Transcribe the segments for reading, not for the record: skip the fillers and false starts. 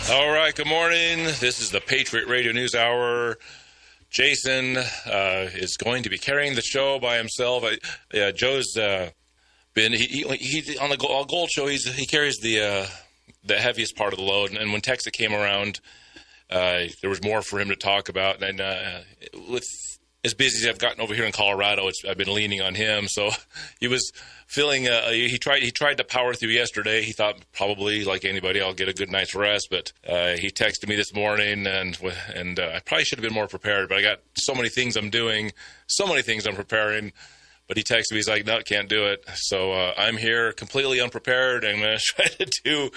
All right, good morning. This is the Patriot Radio News Hour. Jason is going to be carrying the show by himself. Joe's been he on the Gold Show. He carries the heaviest part of the load. And when TEXIT came around, there was more for him to talk about. And with as busy as I've gotten over here in Colorado, I've been leaning on him. So he was feeling he tried to power through yesterday. He thought probably like anybody I'll get a good night's rest, but he texted me this morning and I probably should have been more prepared, but I got so many things I'm doing, so many things I'm preparing. But he texted me, he's like, no, can't do it. So I'm here completely unprepared. I'm going to try to do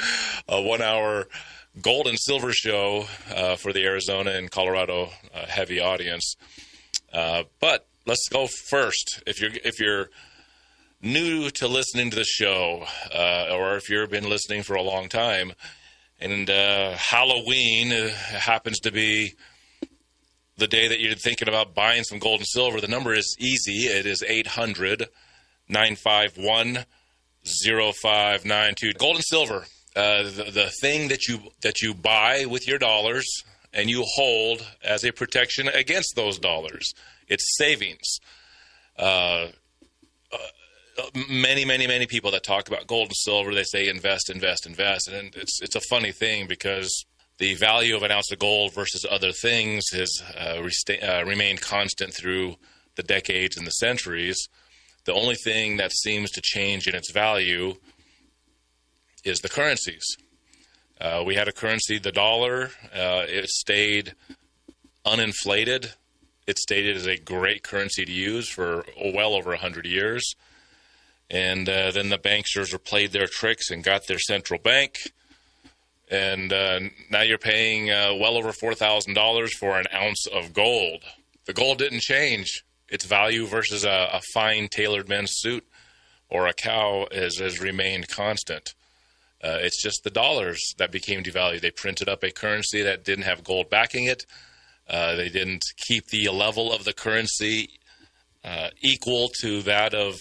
a 1 hour gold and silver show for the Arizona and Colorado heavy audience. But let's go first. If you're new to listening to the show, or if you've been listening for a long time, and Halloween happens to be the day that you're thinking about buying some gold and silver, the number is easy. It is 800-951-0592. Gold and silver, the thing that you buy with your dollars and you hold as a protection against those dollars. It's savings. Many people that talk about gold and silver, they say invest. And it's a funny thing because the value of an ounce of gold versus other things has remained constant through the decades and the centuries. The only thing that seems to change in its value is the currencies. We had a currency, the dollar. It stayed uninflated. It stayed as a great currency to use for well over 100 years. And then the banksters played their tricks and got their central bank. And now you're paying well over $4,000 for an ounce of gold. The gold didn't change. Its value versus a fine tailored men's suit or a cow has remained constant. It's just the dollars that became devalued. They printed up a currency that didn't have gold backing it. They didn't keep the level of the currency equal to that of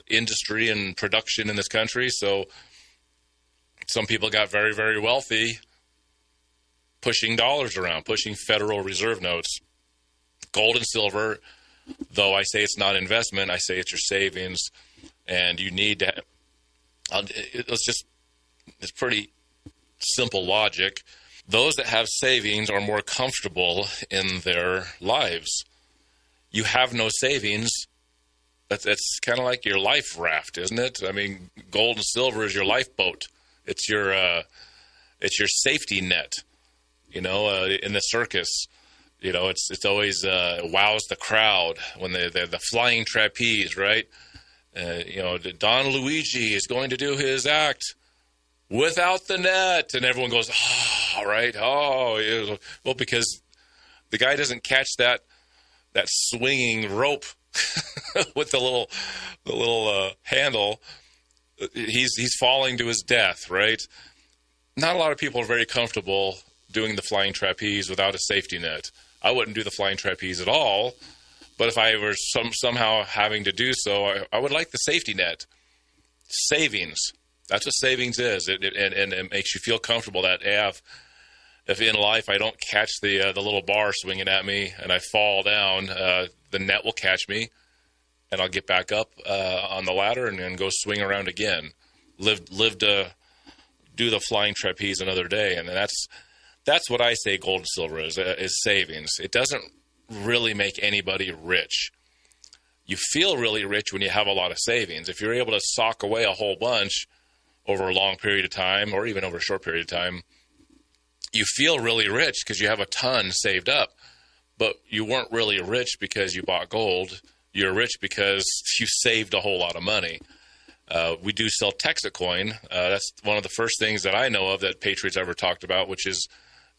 industry and production in this country. So some people got very, very wealthy pushing dollars around, pushing Federal Reserve notes. Gold and silver, though I say it's not investment, I say it's your savings, and you need to it's pretty simple logic. Those that have savings are more comfortable in their lives. You have no savings, that's kind of like your life raft, isn't it? I mean, gold and silver is your lifeboat. It's your safety net. In the circus, it's always wows the crowd when the flying trapeze, right? Don Luigi is going to do his act without the net, and everyone goes, oh, right, oh, well, because the guy doesn't catch that swinging rope with the little handle. He's falling to his death, right? Not a lot of people are very comfortable doing the flying trapeze without a safety net. I wouldn't do the flying trapeze at all, but if I were somehow having to do so, I would like the safety net. Savings. That's what savings is. It makes you feel comfortable that if in life I don't catch the little bar swinging at me and I fall down, the net will catch me, and I'll get back up on the ladder and go swing around again. Live to do the flying trapeze another day, and that's what I say gold and silver is savings. It doesn't really make anybody rich. You feel really rich when you have a lot of savings. If you're able to sock away a whole bunch over a long period of time, or even over a short period of time, you feel really rich because you have a ton saved up. But you weren't really rich because you bought gold. You're rich because you saved a whole lot of money. We do sell TEXIT coin. That's one of the first things that I know of that Patriots ever talked about, which is,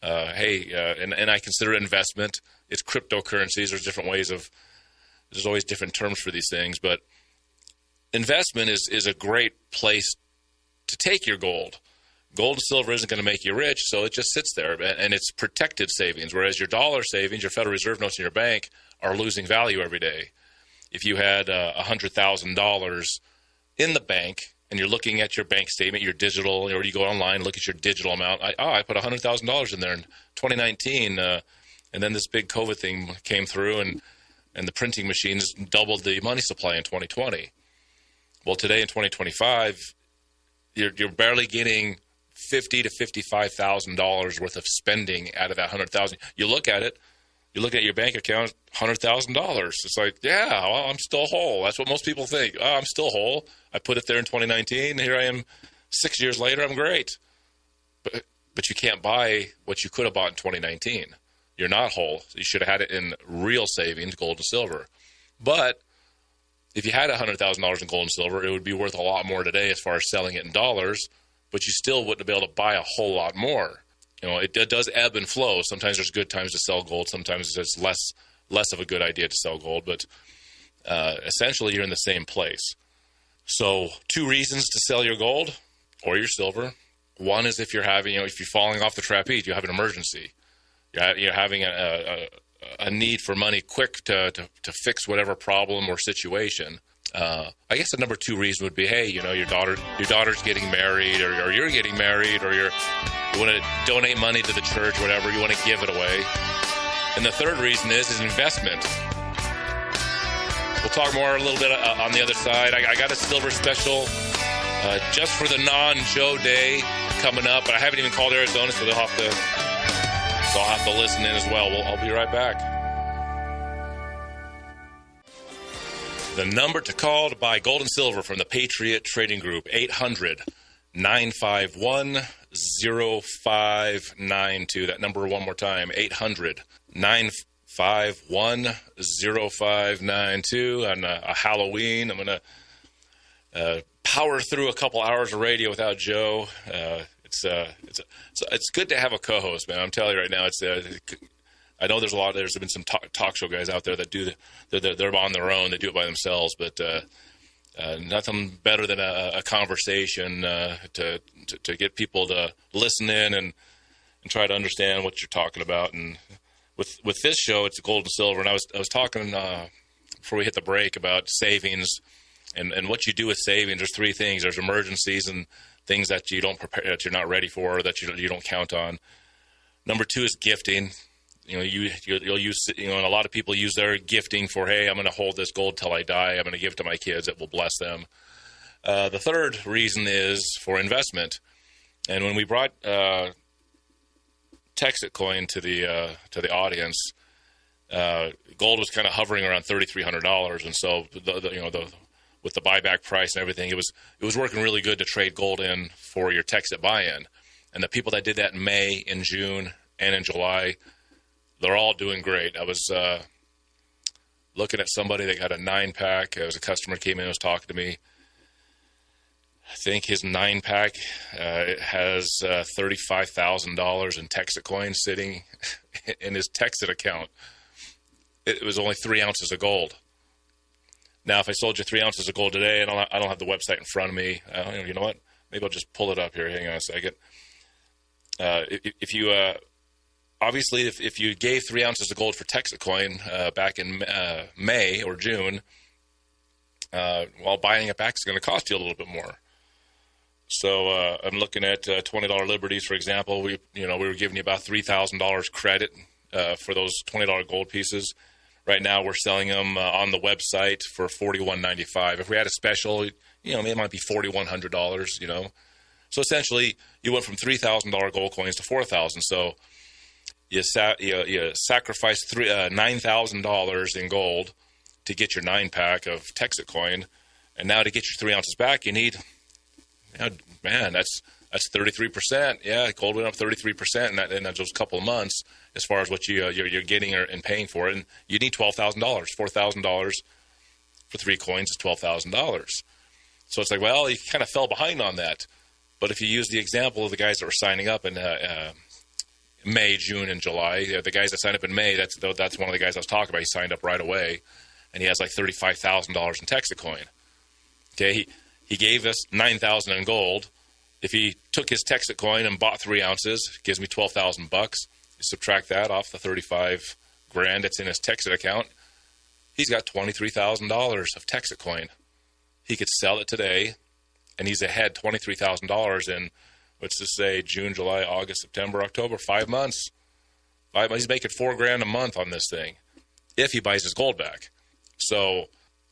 and I consider it investment. It's cryptocurrencies. There's always different terms for these things, but investment is a great place to take your gold. Gold and silver isn't going to make you rich, so it just sits there, and it's protected savings, whereas your dollar savings, your Federal Reserve notes in your bank, are losing value every day. If you had $100,000 in the bank and you're looking at your bank statement, your digital, or you go online, look at your digital amount. I put $100,000 in there in 2019, and then this big COVID thing came through, and the printing machines doubled the money supply in 2020. Well, today in 2025, you're barely getting $50,000 to $55,000 worth of spending out of that $100,000. You look at it, you look at your bank account, $100,000. It's like, yeah, well, I'm still whole. That's what most people think. Oh, I'm still whole. I put it there in 2019. Here I am 6 years later. I'm great. But you can't buy what you could have bought in 2019. You're not whole. You should have had it in real savings, gold and silver. But if you had $100,000 in gold and silver, it would be worth a lot more today as far as selling it in dollars, but you still wouldn't be able to buy a whole lot more. It does ebb and flow. Sometimes there's good times to sell gold. Sometimes it's less of a good idea to sell gold, but essentially you're in the same place. So 2 reasons to sell your gold or your silver. One is if you're falling off the trapeze, you have an emergency. You're having a need for money quick to fix whatever problem or situation. I guess the number 2 reason would be, hey, your daughter's getting married, or you're getting married, or you want to donate money to the church, whatever, you want to give it away. And the 3rd reason is investment. We'll talk more a little bit on the other side. I got a silver special just for the non-Joe Day coming up, but I haven't even called Arizona, so I'll have to listen in as well. I'll be right back. The number to call to buy gold and silver from the Patriot Trading Group, 800-951-0592. That number one more time, 800-951-0592. On a Halloween, I'm going to power through a couple hours of radio without Joe. It's good to have a co-host, man. I'm telling you right now, I know there's been some talk show guys out there that they're on their own, they do it by themselves, but nothing better than a conversation to get people to listen in and try to understand what you're talking about. And with this show, it's gold and silver. And I was talking before we hit the break about savings and what you do with savings. There's 3 things. There's emergencies and things that you don't prepare, that you're not ready for, that you don't count on. Number 2 is gifting. You'll use, and a lot of people use their gifting for, hey, I'm going to hold this gold till I die. I'm going to give it to my kids. It will bless them. The 3rd reason is for investment. And when we brought TEXIT coin to the audience, gold was kind of hovering around $3,300, and so with the buyback price and everything, it was working really good to trade gold in for your TEXIT buy-in. And the people that did that in May, in June, and in July, they're all doing great. I was looking at somebody that got a 9-pack. As a customer came in and was talking to me. I think his 9-pack it has $35,000 in TEXIT coins sitting in his TEXIT account. It was only 3 ounces of gold. Now, if I sold you 3 ounces of gold today, and I don't have the website in front of me, you know what? Maybe I'll just pull it up here. Hang on a second. If you gave 3 ounces of gold for TEXIT coin back in May or June, buying it back is going to cost you a little bit more. So I'm looking at $20 Liberties, for example. We were giving you about $3,000 credit for those $20 gold pieces. Right now, we're selling them on the website for $41.95. If we had a special, it might be $4,100. So essentially, you went from $3,000 gold coins to $4,000. So you sacrifice $9,000 in gold to get your 9-pack of TEXIT coin, and now to get your 3 ounces back, you need, that's 33%. Yeah, gold went up 33% in those couple of months as far as what you're getting and paying for it. And you need $12,000. $4,000 for 3 coins is $12,000. So it's like, well, you kind of fell behind on that. But if you use the example of the guys that were signing up in May, June, and July, the guys that signed up in May, that's one of the guys I was talking about. He signed up right away, and he has like $35,000 in TEXIT coin. Okay, he gave us $9,000 in gold. If he took his TEXIT coin and bought 3 ounces, it gives me $12,000 bucks. You subtract that off the $35,000 that's in his TEXIT account. He's got $23,000 of TEXIT coin. He could sell it today and he's ahead $23,000 in, let's just say, June, July, August, September, October, 5 months. 5 months. He's making $4,000 a month on this thing if he buys his gold back. So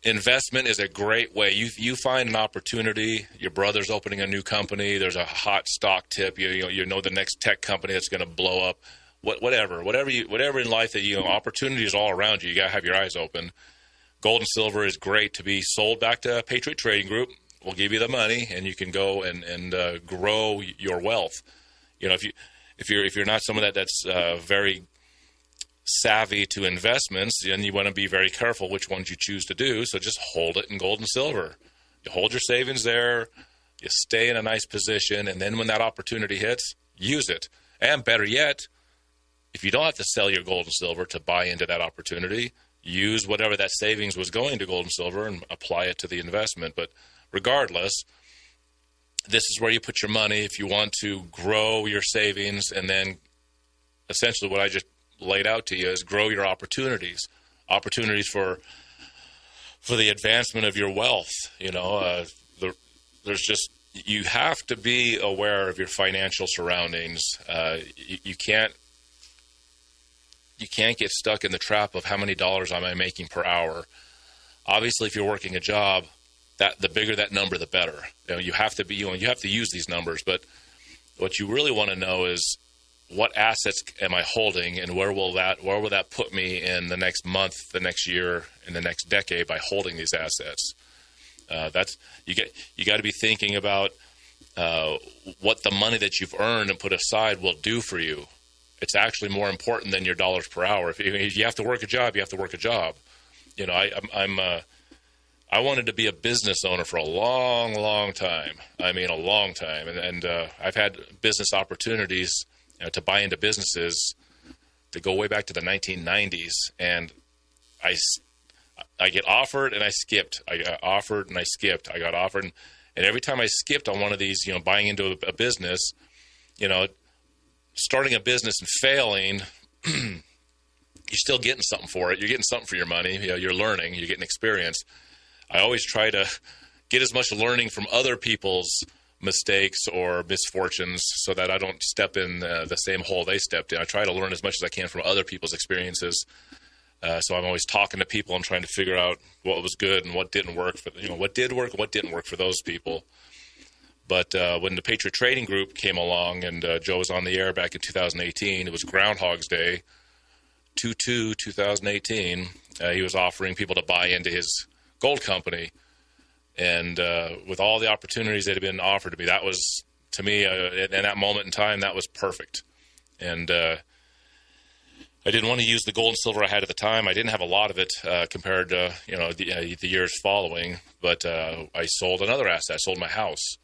investment is a great way. You find an opportunity. Your brother's opening a new company. There's a hot stock tip. You know the next tech company that's going to blow up. Whatever in life that opportunity is all around you. You got to have your eyes open. Gold and silver is great to be sold back to Patriot Trading Group. We'll give you the money, and you can go and grow your wealth. If you're not someone that's very savvy to investments, then you want to be very careful which ones you choose to do. So just hold it in gold and silver. You hold your savings there. You stay in a nice position, and then when that opportunity hits, use it. And better yet, if you don't have to sell your gold and silver to buy into that opportunity, use whatever that savings was going to gold and silver and apply it to the investment. But regardless, this is where you put your money if you want to grow your savings, and then essentially what I just laid out to you is grow your opportunities for the advancement of your wealth. There's just, you have to be aware of your financial surroundings. You can't get stuck in the trap of how many dollars am I making per hour. Obviously, if you're working a job, that the bigger that number, the better. You have to use these numbers. But what you really want to know is, what assets am I holding, and where will that put me in the next month, the next year, and the next decade by holding these assets? You got to be thinking about what the money that you've earned and put aside will do for you. It's actually more important than your dollars per hour. If you have to work a job, you have to work a job. I wanted to be a business owner for a long, long time. I mean, a long time. And I've had business opportunities to buy into businesses to go way back to the 1990s. And I get offered and I skipped. I got offered and I skipped. I got offered. And every time I skipped on one of these, buying into a business, starting a business and failing, you're still getting something for it. You're getting something for your money. You're learning. You're getting experience. I always try to get as much learning from other people's mistakes or misfortunes so that I don't step in the same hole they stepped in. I try to learn as much as I can from other people's experiences. So I'm always talking to people and trying to figure out what was good and what didn't work for what did work and what didn't work for those people. But when the Patriot Trading Group came along and Joe was on the air back in 2018, it was Groundhog's Day, 2/2/2018. He was offering people to buy into his gold company. And with all the opportunities that had been offered to me, that was, to me, in that moment in time, that was perfect. And I didn't want to use the gold and silver I had at the time. I didn't have a lot of it compared to the years following. But I sold another asset. I sold my house.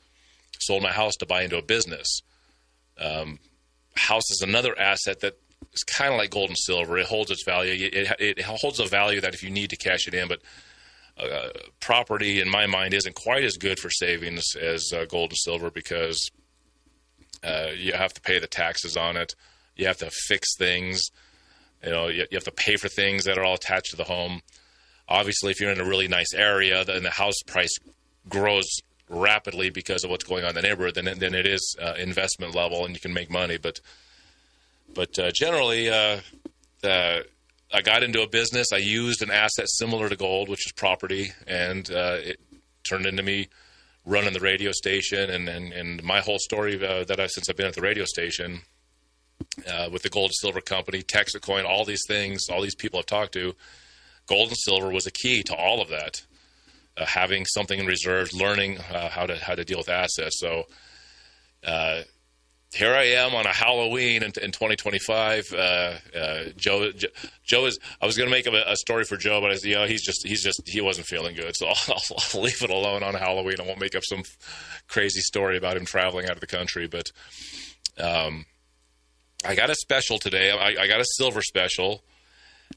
Sold my house to buy into a business. House is another asset that is kind of like gold and silver. It holds its value. It holds a value that if you need to cash it in, but property, in my mind, isn't quite as good for savings as gold and silver because you have to pay the taxes on it. You have to fix things. You have to pay for things that are all attached to the home. Obviously, if you're in a really nice area, then the house price grows rapidly because of what's going on in the neighborhood. Then it is investment level, and you can make money. But generally, I got into a business. I used an asset similar to gold, which is property, and it turned into me running the radio station. And my whole story since I've been at the radio station with the gold and silver company, TEXIT coin, all these things, all these people I've talked to, gold and silver was a key to all of that. Having something in reserves, learning how to deal with assets. So here I am on a Halloween in 2025. Joe is. I was going to make a story for Joe, but he wasn't feeling good, so I'll leave it alone on Halloween. I won't make up some crazy story about him traveling out of the country. But I got a special today. I got a silver special.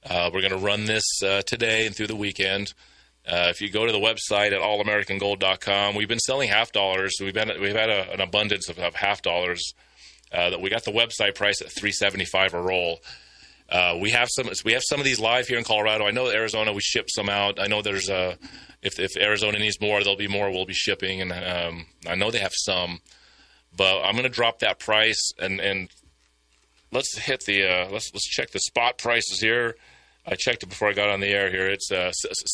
We're going to run this today and through the weekend. If you go to the website at allamericangold.com, we've been selling half dollars. We've had an abundance of half dollars. That we got the website price at $3.75 a roll. We have some of these live here in Colorado. I know Arizona, we ship some out. I know there's if Arizona needs more, there'll be more we'll be shipping, and I know they have some. But I'm going to drop that price, and let's hit the let's check the spot prices here. I checked it before I got on the air here. It's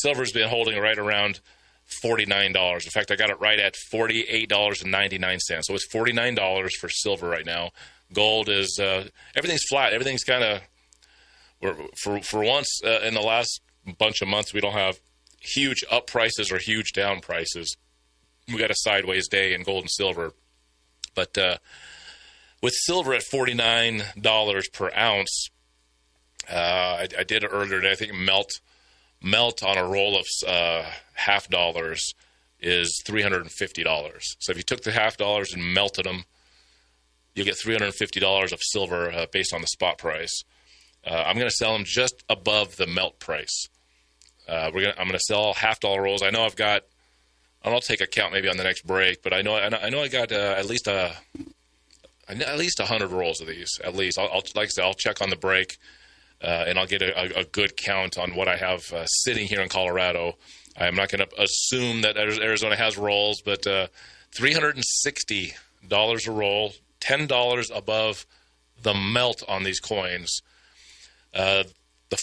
silver's been holding right around $49. In fact, I got it right at $48.99. So it's $49 for silver right now. Gold is everything's flat. Everything's kind of for once in the last bunch of months we don't have huge up prices or huge down prices. We got a sideways day in gold and silver. But with silver at $49 per ounce, I did it earlier today. I think melt on a roll of $50 is $350. So if you took the $50 and melted them, you'll get $350 of silver based on the spot price. I'm going to sell them just above the melt price. I'm going to sell $50 rolls. I know I've got. I'll take a count maybe on the next break, but I know I got at least 100 rolls of these. At least I'll like I said, I'll check on the break, and I'll get a good count on what I have sitting here in Colorado. I'm not going to assume that Arizona has rolls, but $360 a roll, $10 above the melt on these coins. The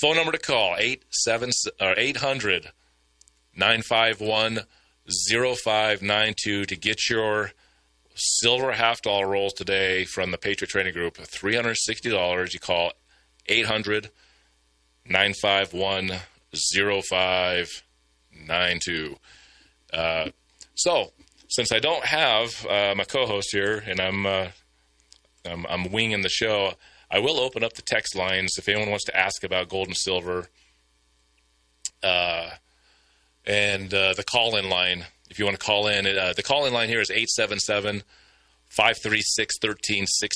phone number to call 800-951-0592 to get your silver $50 rolls today from the Patriot Trading Group. $360. You call 800-951-0592. So since I don't have my co-host here and I'm winging the show, I will open up the text lines if anyone wants to ask about gold and silver. And the call-in line, if you want to call in. The call-in line here is 877-536-1360.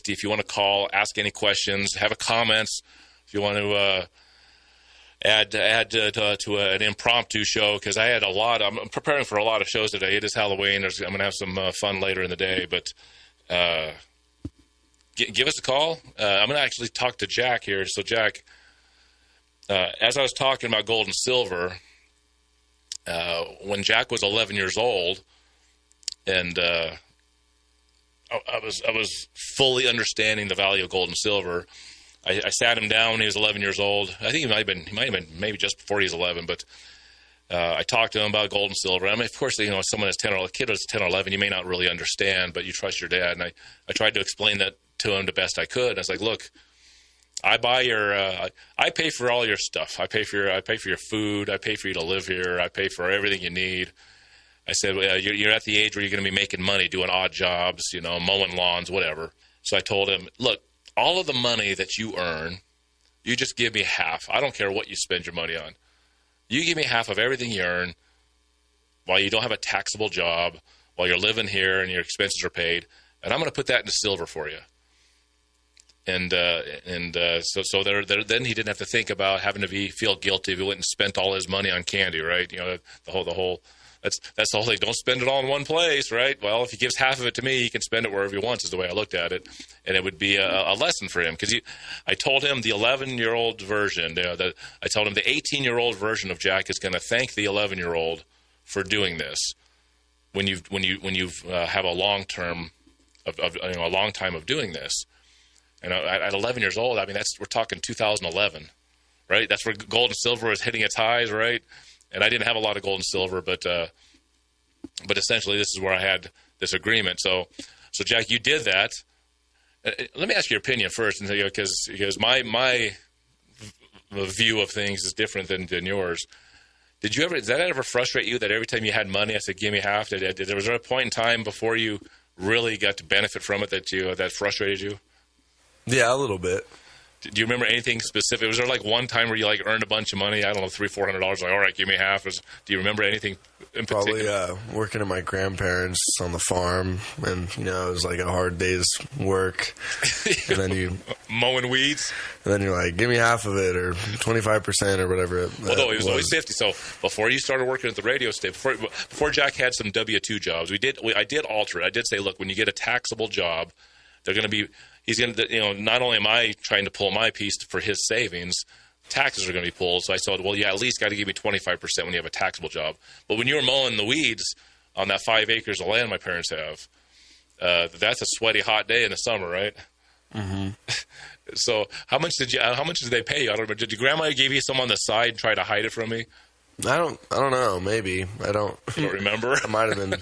If you want to call, ask any questions, have a comments. If you want to add to an impromptu show, because I had I'm preparing for a lot of shows today. It is Halloween. I'm going to have some fun later in the day, but give us a call. I'm going to actually talk to Jack here. So, Jack, as I was talking about gold and silver, when Jack was 11 years old, and I was fully understanding the value of gold and silver, I sat him down when he was 11 years old. I think he might have been maybe just before he was 11, but I talked to him about gold and silver. I mean, of course, if someone is 10 or a kid is 10 or 11, you may not really understand, but you trust your dad. And I tried to explain that to him the best I could. I was like, look, I buy your, I pay for all your stuff. I pay for your food. I pay for you to live here. I pay for everything you need. I said, well, you're at the age where you're going to be making money, doing odd jobs, mowing lawns, whatever. So I told him, look, all of the money that you earn, you just give me half. I don't care what you spend your money on. You give me half of everything you earn while you don't have a taxable job, while you're living here and your expenses are paid, and I'm going to put that into silver for you. And so then he didn't have to think about having to feel guilty if he went and spent all his money on candy, right? The whole that's the whole thing. Don't spend it all in one place, right? Well, if he gives half of it to me, he can spend it wherever he wants. Is the way I looked at it, and it would be a lesson for him because I told him the 11-year-old version. I told him the 18-year-old version of Jack is going to thank the 11-year-old for doing this when you have a long time of doing this. And at 11 years old, I mean, we're talking 2011, right? That's where gold and silver was hitting its highs, right? And I didn't have a lot of gold and silver, but essentially this is where I had this agreement. So Jack, you did that. Let me ask your opinion first, because my view of things is different than yours. Did that ever frustrate you that every time you had money, I said, give me half? Was there a point in time before you really got to benefit from it that frustrated you? Yeah, a little bit. Do you remember anything specific? Was there one time where you earned a bunch of money? I don't know, $300-400. All right, give me half. Do you remember anything in particular? Probably working at my grandparents on the farm, and it was a hard day's work. And then you mowing weeds. And then you're like, give me half of it, or 25%, or whatever. Well, no, it was always 50. So before you started working at the radio station, before Jack had some W-2 jobs, I did alter it. I did say, look, when you get a taxable job, they're going to be, he's going to, not only am I trying to pull my piece for his savings, taxes are going to be pulled. So I said, well, at least got to give me 25% when you have a taxable job. But when you were mowing the weeds on that 5 acres of land my parents have, that's a sweaty, hot day in the summer, right? Mm-hmm. So how much did they pay you? I don't remember. Did your grandma give you some on the side and try to hide it from me? I don't know. Maybe I don't. You don't remember? I might have been.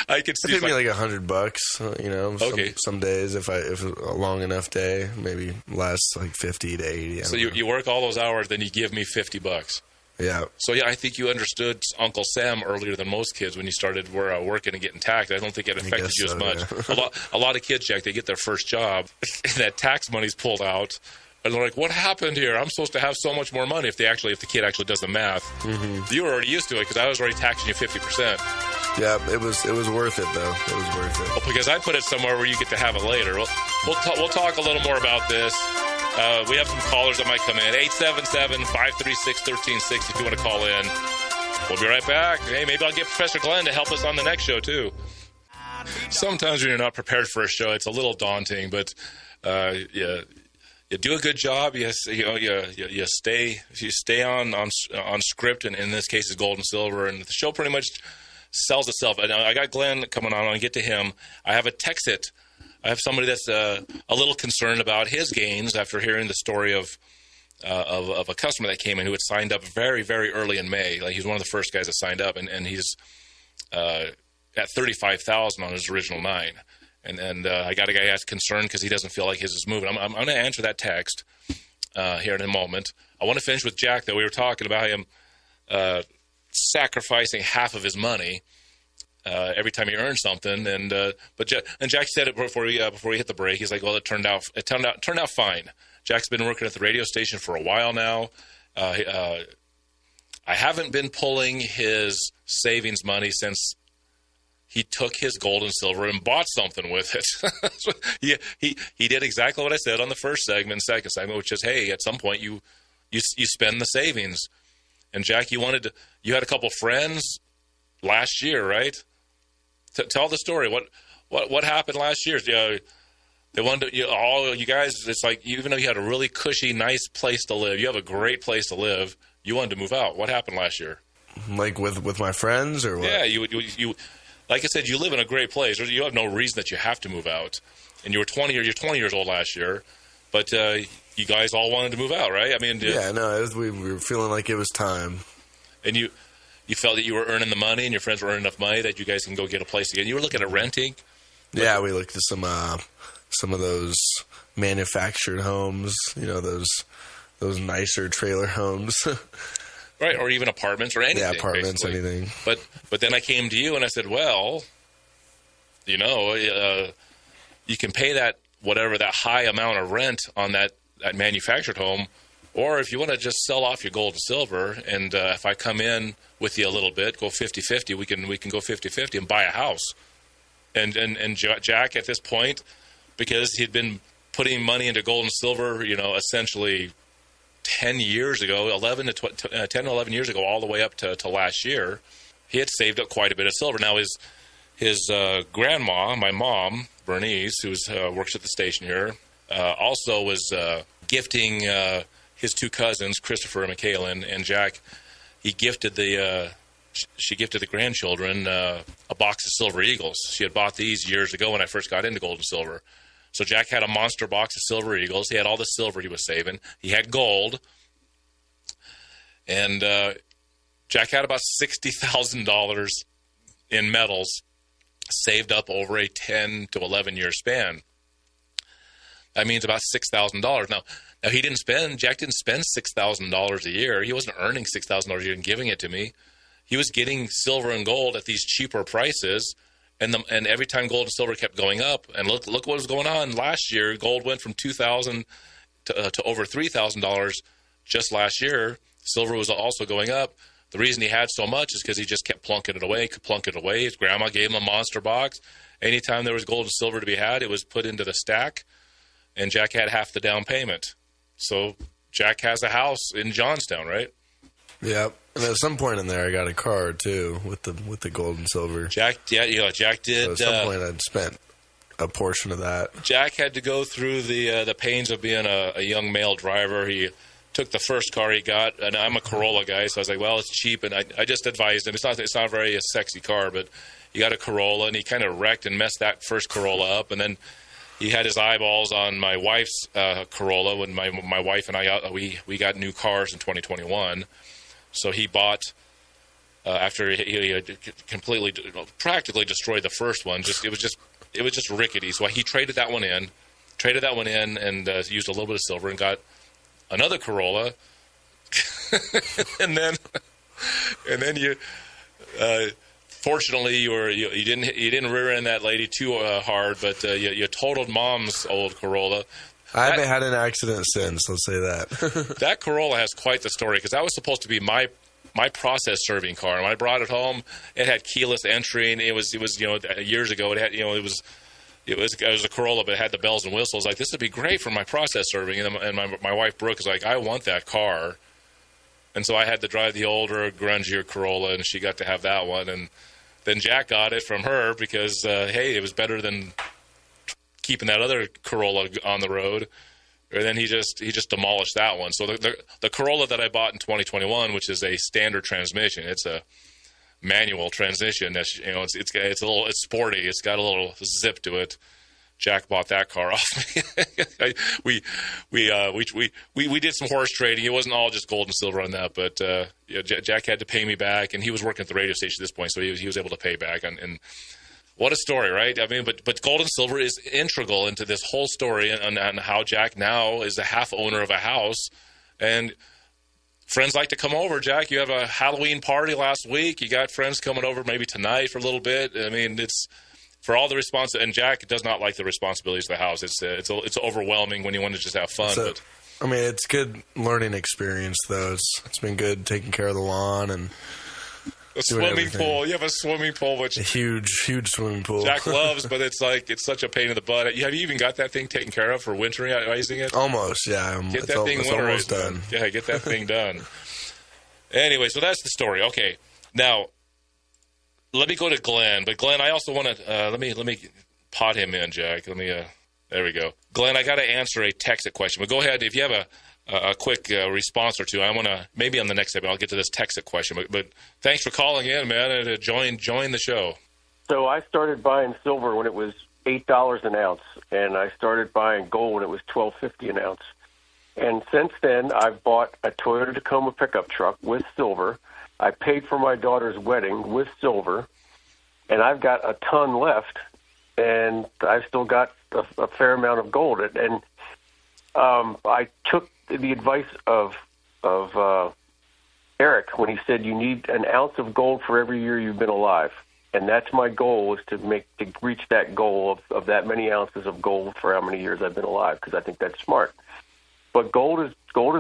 I could see. It paid me like $100. Okay. Some days, if it's a long enough day, maybe less, like 50 to 80. So you work all those hours, then you give me $50. Yeah. So I think you understood Uncle Sam earlier than most kids when you started working and getting taxed. I don't think it affected you as much. Yeah. A lot of kids, Jack, they get their first job, and that tax money's pulled out. And they're like, what happened here? I'm supposed to have so much more money if the kid actually does the math. Mm-hmm. You were already used to it because I was already taxing you 50%. Yeah, it was worth it, though. It was worth it. Well, because I put it somewhere where you get to have it later. We'll talk a little more about this. We have some callers that might come in. 877-536-1360 if you want to call in. We'll be right back. Hey, maybe I'll get Professor Glenn to help us on the next show, too. Sometimes when you're not prepared for a show, it's a little daunting, but you do a good job. You stay on script, and in this case, it's gold and silver, and the show pretty much sells itself. I got Glenn coming on. I'll get to him. I have a TEXIT. I have somebody that's a little concerned about his gains after hearing the story of a customer that came in who had signed up very, very early in May. Like, he's one of the first guys that signed up, and he's at $35,000 on his original 9. And I got a guy that's concerned because he doesn't feel like his is moving. I'm going to answer that text here in a moment. I want to finish with Jack, though. We were talking about him sacrificing half of his money every time he earned something. But Jack said it before he hit the break. He's like, well, it turned out fine. Jack's been working at the radio station for a while now. I haven't been pulling his savings money since he took his gold and silver and bought something with it. he did exactly what I said on the first segment, second segment, which is, hey, at some point you spend the savings. And Jack, you had a couple friends last year, right? Tell the story. What happened last year? They wanted all you guys. It's like, even though you had a really cushy, nice place to live, you have a great place to live. You wanted to move out. What happened last year? Like with my friends or what? Yeah, you. Like I said, you live in a great place. You have no reason that you have to move out. And you're 20 years old last year, but you guys all wanted to move out, right? I mean, we were feeling like it was time. And you felt that you were earning the money, and your friends were earning enough money that you guys can go get a place again. You were looking at renting. Yeah, we looked at some of those manufactured homes. Those nicer trailer homes. Right, or even apartments or anything. Yeah, apartments, basically. Anything. But then I came to you and I said, well, you can pay that high amount of rent on that manufactured home, or if you want to just sell off your gold and silver, and if I come in with you a little bit, go 50-50, we can go 50-50 and buy a house. And Jack at this point, because he'd been putting money into gold and silver, essentially 10 years ago, 10 or 11 years ago, all the way up to last year, he had saved up quite a bit of silver. Now, his grandma, my mom, Bernice, who works at the station here, also was gifting his two cousins, Christopher and Michaelin, and Jack. She gifted the grandchildren a box of Silver Eagles. She had bought these years ago when I first got into gold and silver. So Jack had a monster box of Silver Eagles. He had all the silver he was saving. He had gold. And Jack had about $60,000 in metals saved up over a 10 to 11-year span. That means about $6,000. Now Jack didn't spend $6,000 a year. He wasn't earning $6,000 a year and giving it to me. He was getting silver and gold at these cheaper prices. And every time gold and silver kept going up, and look what was going on last year. Gold went from $2,000 to over $3,000 just last year. Silver was also going up. The reason he had so much is because he just kept plunking it away. His grandma gave him a monster box. Anytime there was gold and silver to be had, it was put into the stack, and Jack had half the down payment. So Jack has a house in Johnstown, right? Yep. And at some point in there, I got a car too with the gold and silver. Jack did. So at some point, a portion of that. Jack had to go through the pains of being a young male driver. He took the first car he got, and I'm a Corolla guy, so I was like, well, it's cheap, and I just advised him. It's not a very sexy car, but he got a Corolla, and he kind of wrecked and messed that first Corolla up, and then he had his eyeballs on my wife's Corolla when my wife and I we got new cars in 2021. So he bought after he had completely practically destroyed the first one. It was just rickety. So he traded that one in, and used a little bit of silver and got another Corolla, and then you. Fortunately, you didn't rear end that lady too hard, but you totaled Mom's old Corolla. I haven't had an accident since. Let's say that. That Corolla has quite the story, because that was supposed to be my process serving car. And when I brought it home, it had keyless entry, and it was years ago. It had it was a Corolla, but it had the bells and whistles. Like, this would be great for my process serving. And my wife Brooke is like, I want that car. And so I had to drive the older, grungier Corolla, and she got to have that one. And then Jack got it from her because, hey, it was better than keeping that other Corolla on the road. And then he just demolished that one. So the Corolla that I bought in 2021, which is a standard transmission, it's a manual transmission. It's sporty. It's got a little zip to it. Jack bought that car off me. We did some horse trading. It wasn't all just gold and silver on that, but Jack had to pay me back, and he was working at the radio station at this point, so he was able to pay back. And what a story, right? I mean, but gold and silver is integral into this whole story, and how Jack now is the half owner of a house, and friends like to come over. Jack, you have a Halloween party last week. You got friends coming over maybe tonight for a little bit. I mean, it's for all the and Jack does not like the responsibilities of the house. It's overwhelming when you want to just have fun. It's good learning experience, though. It's been good taking care of the lawn and a swimming pool. You have a swimming pool, which a huge swimming pool. Jack loves, but it's such a pain in the butt. Have you even got that thing taken care of for winterizing it? Almost, yeah. Get that thing winterized. Done. Yeah, get that thing done. Anyway, so that's the story. Okay, now let me go to Glenn. But Glenn, I also want to let me pot him in, Jack. There we go. Glenn, I got to answer a TEXIT question. But go ahead if you have a quick response or two. I want to maybe on the next segment I'll get to this TEXIT question. But thanks for calling in, man, and join the show. So I started buying silver when it was $8 an ounce, and I started buying gold when it was $12.50 an ounce. And since then, I've bought a Toyota Tacoma pickup truck with silver. I paid for my daughter's wedding with silver, and I've got a ton left, and I've still got a fair amount of gold. And I took the advice of Eric when he said you need an ounce of gold for every year you've been alive. And that's my goal, is to reach that goal of that many ounces of gold for how many years I've been alive, because I think that's smart. But gold is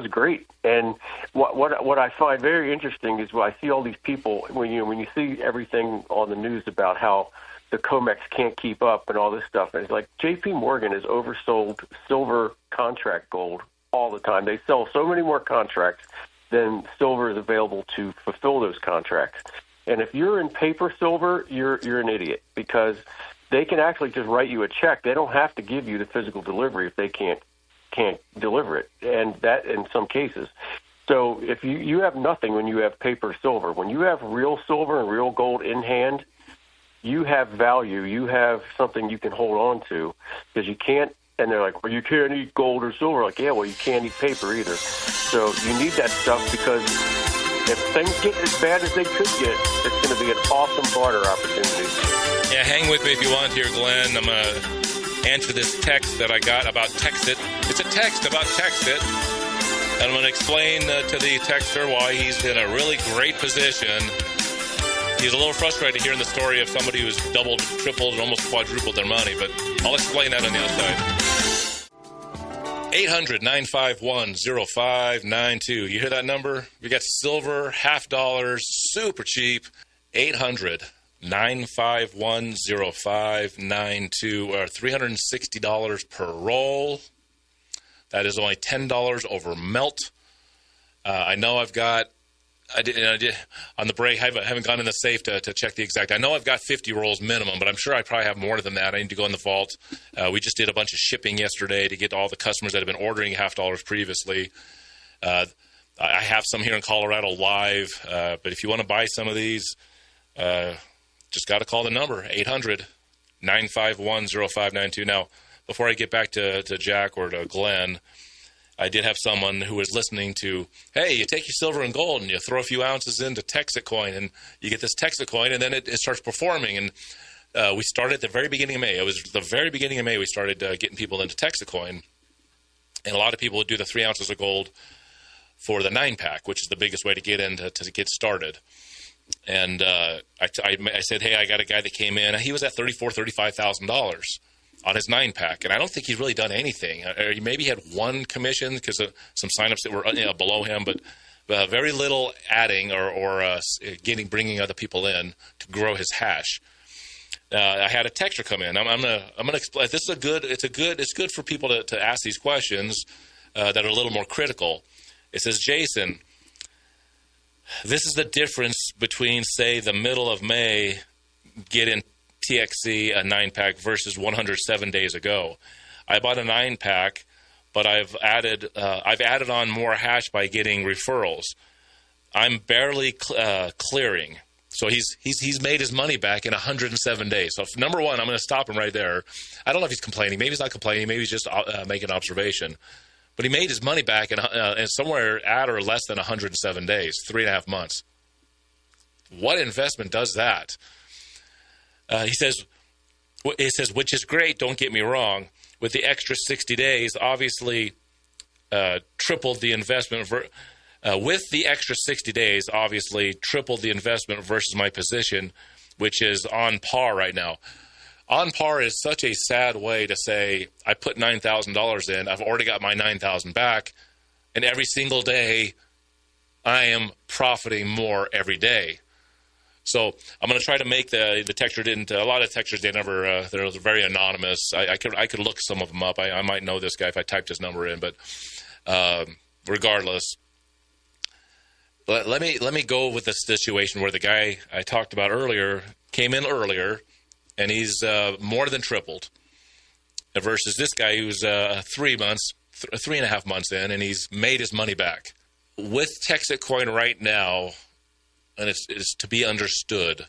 great, and what I find very interesting is when I see all these people, when you see everything on the news about how the COMEX can't keep up and all this stuff, and it's like J.P. Morgan has oversold silver contract gold all the time. They sell so many more contracts than silver is available to fulfill those contracts. And if you're in paper silver, you're an idiot, because they can actually just write you a check. They don't have to give you the physical delivery if they can't deliver it, and that in some cases. So if you have nothing when you have paper silver, when you have real silver and real gold in hand, you have value. You have something you can hold on to, because you can't. And they're like, well, you can't eat gold or silver. Like, yeah, well, you can't eat paper either. So you need that stuff, because if things get as bad as they could get, it's going to be an awesome barter opportunity. Yeah, hang with me if you want here, Glenn. I'm going to answer this text that I got about TEXIT. It's a text about TEXIT. And I'm going to explain to the texter why he's in a really great position. He's a little frustrated hearing the story of somebody who's doubled, tripled, and almost quadrupled their money, but I'll explain that on the other side. 800-951-0592. You hear that number? We got silver, $50, super cheap. 800-951-0592, or $360 per roll. That is only $10 over melt. I know I've got I did on the break. I haven't gone in the safe to check the exact. I know I've got 50 rolls minimum, but I'm sure I probably have more than that. I need to go in the vault. We just did a bunch of shipping yesterday to get all the customers that have been ordering $50 previously. I have some here in Colorado live, but if you want to buy some of these, just got to call the number, 800-951-0592. Now, before I get back to Jack or to Glenn, I did have someone who was listening to, hey, you take your silver and gold and you throw a few ounces into TEXIT coin and you get this TEXIT coin and then it starts performing. And we started at the very beginning of May. It was the very beginning of May we started getting people into TEXIT coin. And a lot of people would do the 3 ounces of gold for the 9-pack, which is the biggest way to get in to get started. And I said, hey, I got a guy that came in. He was at $35,000 on his 9-pack, and I don't think he's really done anything. He maybe had one commission because of some signups that were below him, but very little adding or bringing other people in to grow his hash. I had a texter come in. I'm gonna explain. This is it's good for people to ask these questions that are a little more critical. It says, Jason, this is the difference between, say, the middle of May getting TXC, a 9-pack, versus 107 days ago. I bought a 9-pack, but I've added on more hash by getting referrals. I'm barely clearing. So he's made his money back in 107 days. So number one, I'm going to stop him right there. I don't know if he's complaining. Maybe he's not complaining. Maybe he's just making an observation. But he made his money back in somewhere at or less than 107 days, 3.5 months. What investment does that? He says, which is great, don't get me wrong. With the extra 60 days, obviously tripled the investment. With the extra 60 days, obviously tripled the investment versus my position, which is on par right now. On par is such a sad way to say, I put $9,000 in, I've already got my $9,000 back, and every single day I am profiting more every day. So I'm going to try to make the texture didn't. A lot of textures they never. They're very anonymous. I could look some of them up. I might know this guy if I typed his number in. But regardless, let me go with the situation where the guy I talked about earlier came in earlier, and he's more than tripled, versus this guy who's 3.5 months in, and he's made his money back with TEXIT coin right now. And it's to be understood.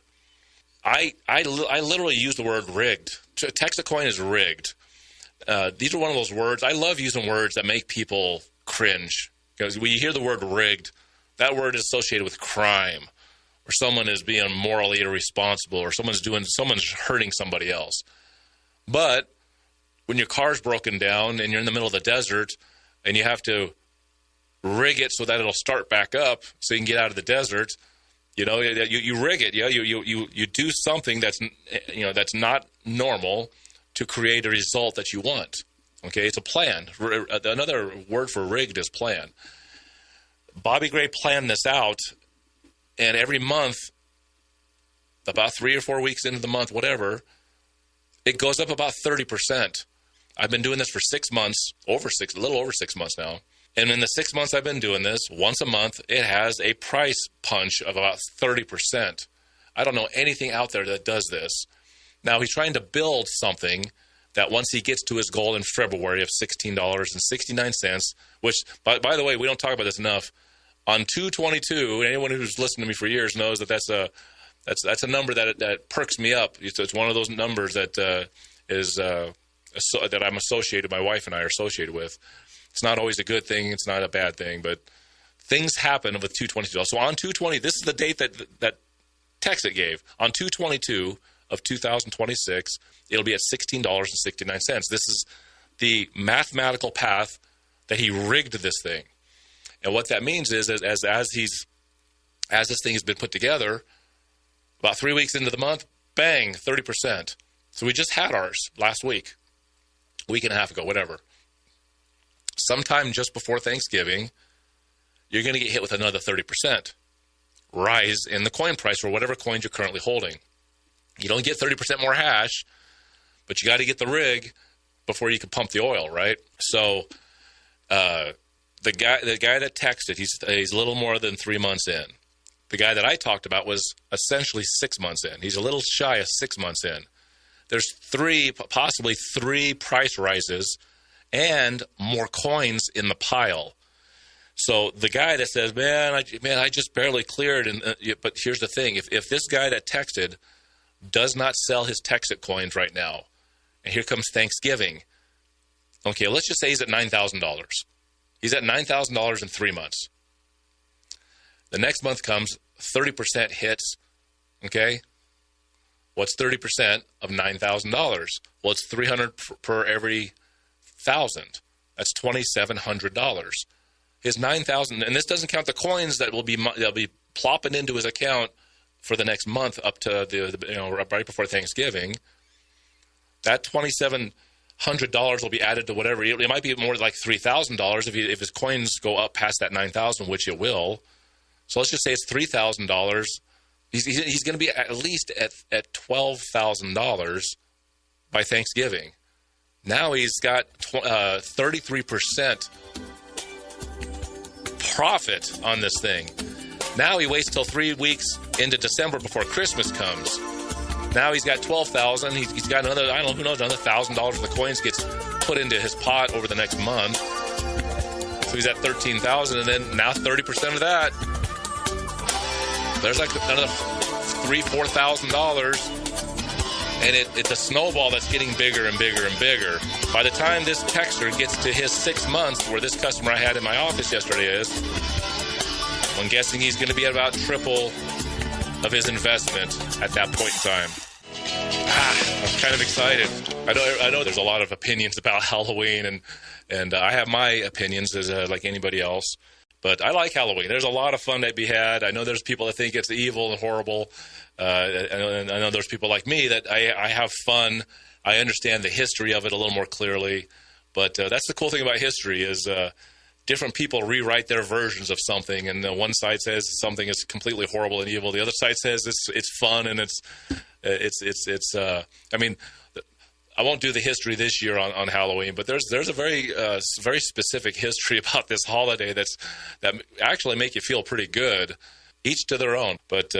I literally use the word rigged. TEXIT coin is rigged. These are one of those words. I love using words that make people cringe. Because when you hear the word rigged, that word is associated with crime, or someone is being morally irresponsible, or someone's hurting somebody else. But when your car's broken down and you're in the middle of the desert and you have to rig it so that it'll start back up so you can get out of the desert, you rig it. You do something that's not normal to create a result that you want. Okay, it's a plan. Another word for rigged is plan. Bobby Gray planned this out, and every month, about 3 or 4 weeks into the month, whatever, it goes up about 30%. I've been doing this for 6 months, a little over 6 months now. And in the 6 months I've been doing this, once a month, it has a price punch of about 30%. I don't know anything out there that does this. Now, he's trying to build something that once he gets to his goal in February of $16.69, which, by the way, we don't talk about this enough. On 2/22, anyone who's listened to me for years knows that that's a number that perks me up. It's one of those numbers that that I'm associated, my wife and I are associated with. It's not always a good thing. It's not a bad thing, but things happen with 2/22. So on 2/20, this is the date that TEXIT gave. On 2/22 of 2026, it'll be at $16.69. This is the mathematical path that he rigged this thing. And what that means is, as this thing has been put together, about 3 weeks into the month, bang, 30%. So we just had ours last week, a week and a half ago, whatever. Sometime just before Thanksgiving, you're going to get hit with another 30% rise in the coin price for whatever coins you're currently holding. You don't get 30% more hash, but you got to get the rig before you can pump the oil, right? So the guy that texted, he's a little more than 3 months in. The guy that I talked about was essentially 6 months in. He's a little shy of 6 months in. There's possibly three price rises and more coins in the pile. So the guy that says, man, I just barely cleared. But here's the thing. If this guy that texted does not sell his TEXIT coins right now, and here comes Thanksgiving, okay, let's just say he's at $9,000. He's at $9,000 in 3 months. The next month comes, 30% hits, okay? What's 30% of $9,000? Well, it's $300 per every 1,000. That's $2,700. His $9,000, and this doesn't count the coins that'll be plopping into his account for the next month up to right before Thanksgiving. That $2,700 will be added to whatever. It might be more like $3,000 if his coins go up past that $9,000, which it will. So let's just say it's $3,000. He's going to be at least at $12,000 by Thanksgiving. Now he's got 33% profit on this thing. Now he waits till 3 weeks into December before Christmas comes. Now he's got $12,000. He's got another, I don't know, who knows, another $1,000 of the coins gets put into his pot over the next month. So he's at $13,000, and then now 30% of that. There's like another $3,000-$4,000. And it's a snowball that's getting bigger and bigger and bigger. By the time this texter gets to his 6 months, where this customer I had in my office yesterday is, I'm guessing he's going to be at about triple of his investment at that point in time. I'm kind of excited. I know there's a lot of opinions about Halloween, and I have my opinions as like anybody else. But I like Halloween. There's a lot of fun to be had. I know there's people that think it's evil and horrible. I know there's people like me that I have fun. I understand the history of it a little more clearly. But that's the cool thing about history is different people rewrite their versions of something. And one side says something is completely horrible and evil. The other side says it's fun and I mean, I won't do the history this year on Halloween, but there's a very specific history about this holiday that actually make you feel pretty good, each to their own. But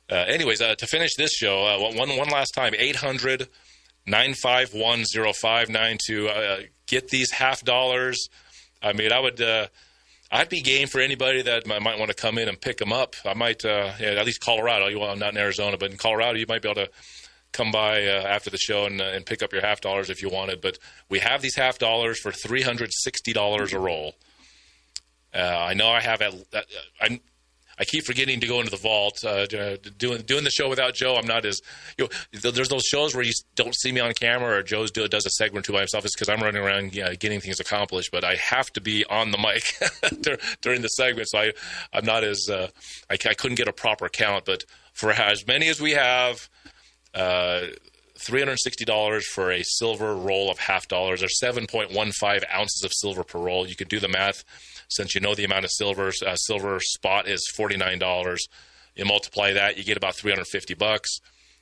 anyways, to finish this show, one last time, 800-951-0592. Get these $50. I mean, I'd be game for anybody that might want to come in and pick them up. I might, at least Colorado. I'm not in Arizona, but in Colorado, you might be able to come by after the show and pick up your $50 if you wanted. But we have these $50 for $360 a roll. I know I have I keep forgetting to go into the vault. Doing the show without Joe, I'm not as there's those shows where you don't see me on camera or Joe does a segment to by himself. It's because I'm running around getting things accomplished. But I have to be on the mic during the segment, so I'm not as I couldn't get a proper count. But for as many as we have. $360 for a silver roll of $50. There's 7.15 ounces of silver per roll. You could do the math since you know the amount of silver. Silver spot is $49. You multiply that, you get about $350.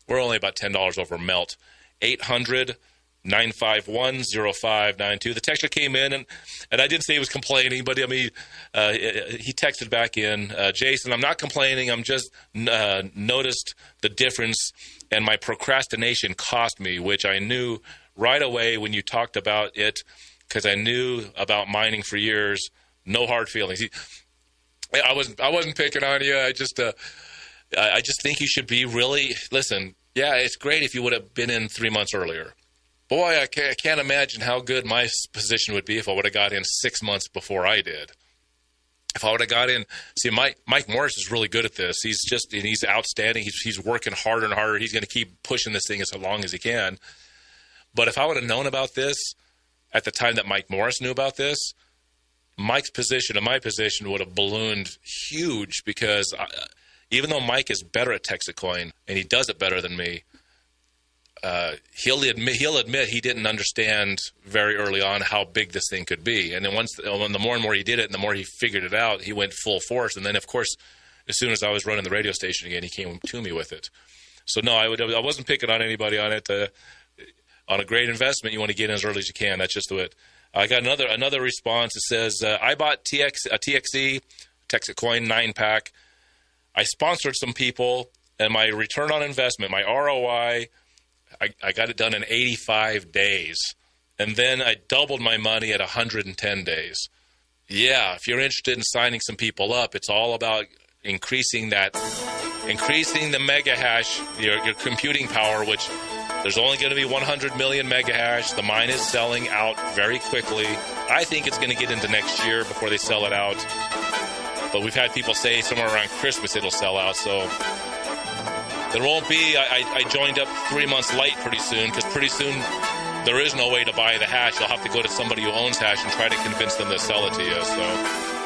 We're only about $10 over melt. 800-951-0592. The texter came in, and I didn't say he was complaining, but I mean, he texted back in, Jason, I'm not complaining. I'm just noticed the difference, and my procrastination cost me, which I knew right away when you talked about it, because I knew about mining for years. No hard feelings. I wasn't picking on you. I just think you should be really listen. Yeah, it's great if you would have been in 3 months earlier. Boy, I can't imagine how good my position would be if I would have got in 6 months before I did. If I would have got in, see, Mike Morris is really good at this. He's outstanding. He's working harder and harder. He's going to keep pushing this thing as long as he can. But if I would have known about this at the time that Mike Morris knew about this, Mike's position and my position would have ballooned huge because even though Mike is better at TEXIT coin and he does it better than me, he'll admit he didn't understand very early on how big this thing could be. And then when the more and more he did it and the more he figured it out, he went full force. And then, of course, as soon as I was running the radio station again, he came to me with it. So, no, I wasn't picking on anybody on it. On a great investment, you want to get in as early as you can. That's just the way it. I got another response. It says, I bought a TXE, TEXIT coin 9-pack. I sponsored some people, and my return on investment, my ROI, I got it done in 85 days. And then I doubled my money at 110 days. Yeah, if you're interested in signing some people up, it's all about increasing the mega hash, your computing power, which there's only going to be 100 million mega hash. The mine is selling out very quickly. I think it's going to get into next year before they sell it out. But we've had people say somewhere around Christmas it'll sell out, so there won't be. I joined up 3 months late pretty soon, because pretty soon there is no way to buy the hash. You'll have to go to somebody who owns hash and try to convince them to sell it to you. So